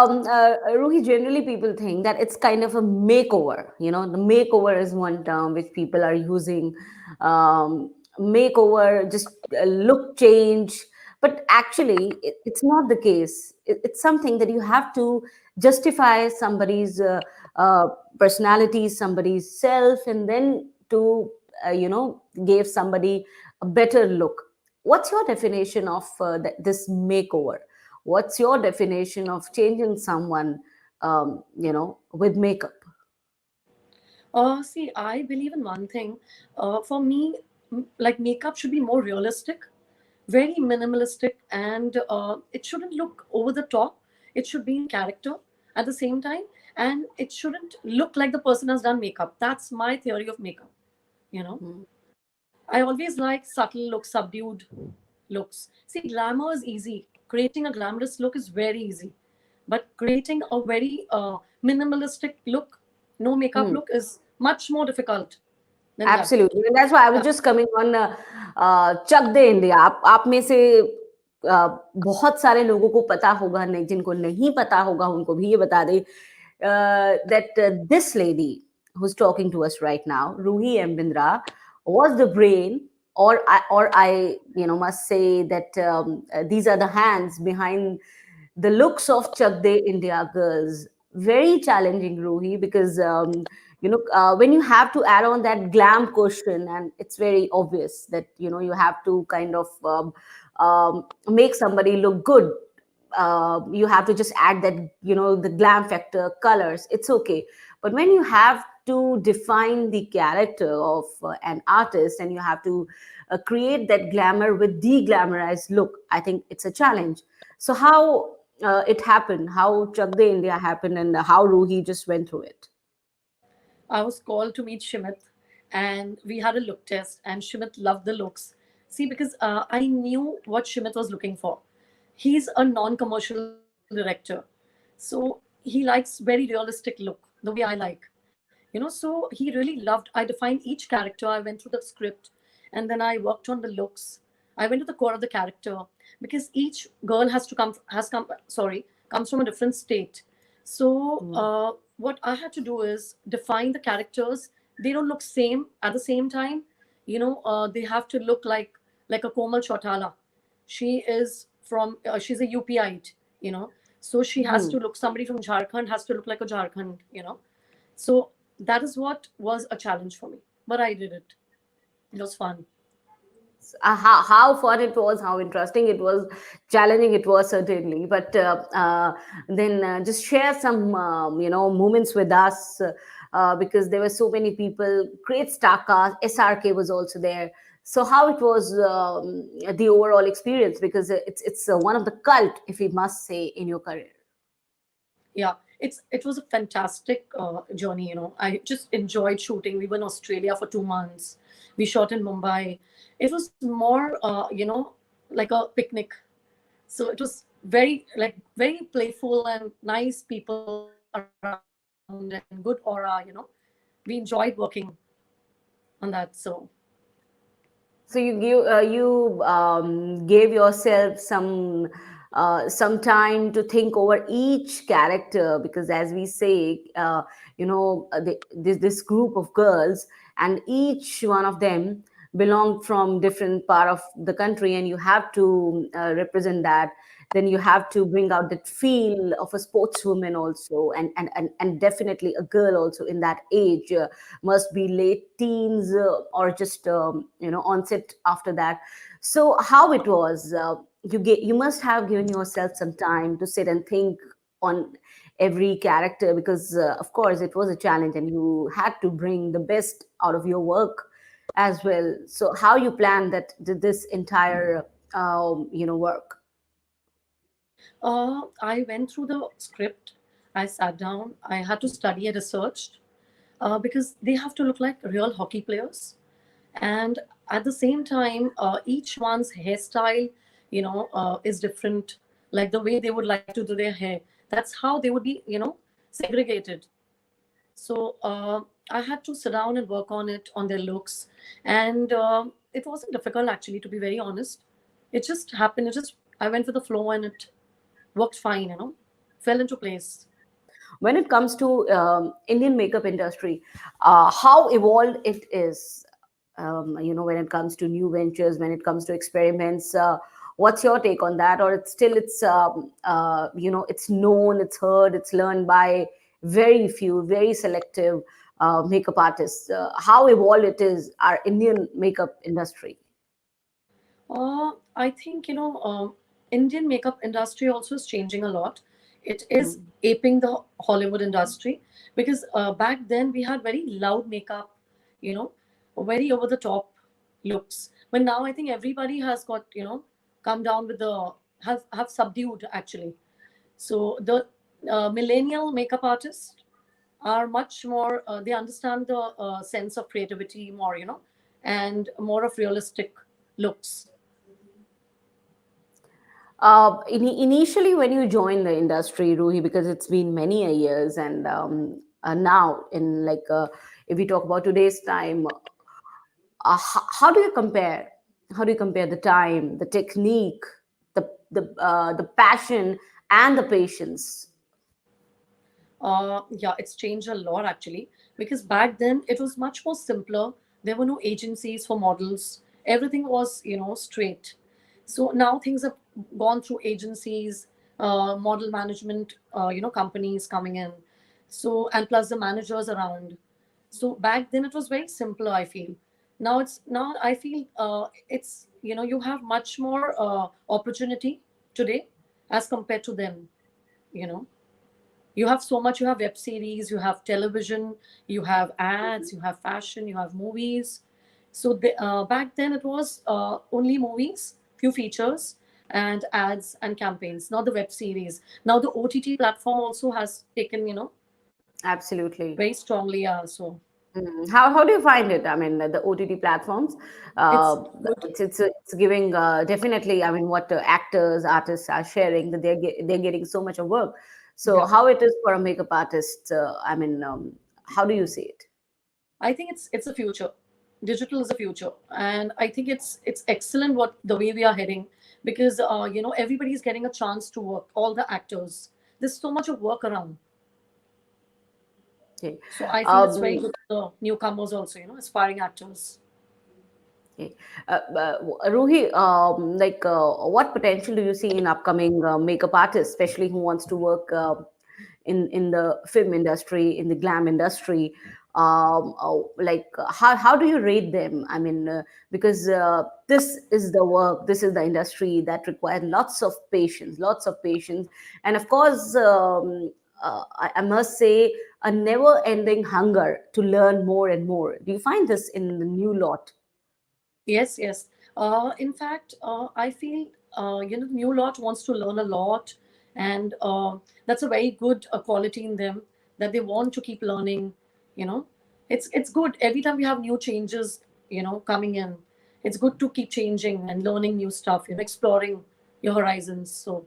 Ruhi, generally people think that it's kind of a makeover. The makeover is one term which people are using. Makeover, just a look change. But actually, it's not the case. It's something that you have to justify somebody's uh, personality, somebody's self, and then to, give somebody a better look. What's your definition of this makeover? What's your definition of changing someone, with makeup? See, I believe in one thing. For me, like makeup should be more realistic, very minimalistic, and it shouldn't look over the top. It should be in character at the same time, and it shouldn't look like the person has done makeup. That's my theory of makeup. You know, Mm. I always like subtle looks, subdued looks. See, glamour is easy. Creating a glamorous look is very easy, but creating a very minimalistic look, no makeup Hmm. look, is much more difficult than that. Absolutely, and that's why I was Yeah. just coming on Chak De India. आप में से बहुत सारे लोगों को पता होगा, नहीं जिनको नहीं पता होगा उनको भी ये बता दे that this lady who's talking to us right now, Ruhi M. Bindra, was the brain, or I must say that these are the hands behind the looks of Chak De India girls. Very challenging, Ruhi, because when you have to add on that glam cushion, and it's very obvious that you have to kind of make somebody look good. You have to just add that, the glam factor, colors. It's okay, but when you have to define the character of an artist, and you have to create that glamour with de-glamorized look, I think it's a challenge. So how it happened, how Chak De India happened, and how Ruhi just went through it. I was called to meet Shimit, and we had a look test, and Shimit loved the looks. See, because I knew what Shimit was looking for. He's a non-commercial director, so he likes very realistic look, the way I like. So he really loved. I defined each character. I went through the script, and then I worked on the looks. I went to the core of the character, because each girl comes from a different state. So Mm. what I had to do is define the characters. They don't look same at the same time. They have to look like a Komal Chautala. She is from she's a UPite. So she has Hmm. to look. Somebody from Jharkhand has to look like a Jharkhand. So that is what was a challenge for me, but I did it. It was fun. How fun it was, how interesting it was, challenging it was certainly. But then just share some, moments with us, because there were so many people, great star cast. SRK was also there. So how it was, the overall experience, because it's one of the cult, if we must say, in your career. Yeah, it was a fantastic journey. I just enjoyed shooting. We were in Australia for 2 months. We shot in Mumbai. It was more like a picnic. So it was very playful and nice people around and good aura. We enjoyed working on that. So So you gave yourself some time to think over each character, because as we say, this group of girls, and each one of them belong from different part of the country, and you have to represent that. Then you have to bring out that feel of a sportswoman also, and definitely a girl also in that age, must be late teens, or just onset after that. So how it was, you must have given yourself some time to sit and think on every character, because of course it was a challenge, and you had to bring the best out of your work as well. So how you plan that, this entire work? I went through the script. I sat down. I had to study and research because they have to look like real hockey players. And at the same time, each one's hairstyle, is different. Like the way they would like to do their hair. That's how they would be, segregated. So I had to sit down and work on it, on their looks. And it wasn't difficult, actually, to be very honest. It just happened. I went with the flow and it worked fine. fell into place. When it comes to Indian makeup industry, how evolved it is, when it comes to new ventures, when it comes to experiments, what's your take on that? Or it's known, it's heard, it's learned by very few, very selective makeup artists. How evolved it is, our Indian makeup industry? I think, Indian makeup industry also is changing a lot. It is Mm. aping the Hollywood industry, because back then we had very loud makeup, you know, very over the top looks. But now I think everybody has got, come down with have subdued actually. So the millennial makeup artists are much more, they understand the sense of creativity more, and more of realistic looks. Initially, when you joined the industry, Ruhi, because it's been many a years, and now in if we talk about today's time, how do you compare? How do you compare the time, the technique, the passion, and the patience? Yeah, it's changed a lot actually, because back then it was much more simpler. There were no agencies for models. Everything was, straight. So now things have gone through agencies, model management, companies coming in. So, and plus the managers around. So back then it was very simpler, I feel. Now I feel it's, you have much more opportunity today as compared to then, you know you have so much. You have web series, you have television, you have ads, you have fashion, you have movies. So back then it was only movies, few features, and ads and campaigns, not the web series. Now the OTT platform also has taken, Absolutely. very strongly also. How do you find it? I mean, the OTT platforms, It's uh, good. it's giving definitely. I mean, what actors, artists are sharing, that they're getting so much of work. So Yeah, how it is for a makeup artist? I mean, how do you see it? I think it's a future. Digital is a future, and I think it's excellent what the way we are heading, because everybody's getting a chance to work. All the actors, there's so much of work around. Okay. So I feel it's very Um, good for the newcomers also, aspiring actors. okay. Ruhi, what potential do you see in upcoming makeup artists, especially who wants to work in the film industry, in the glam industry? How do you rate them? I mean, because this is the work, this is the industry that requires lots of patience, and of course, I must say, a never-ending hunger to learn more and more. Do you find this in the new lot? Yes, yes. In fact, I feel the new lot wants to learn a lot, and that's a very good quality in them, that they want to keep learning. You know, it's good every time we have new changes. Coming in, it's good to keep changing and learning new stuff. Exploring your horizons. So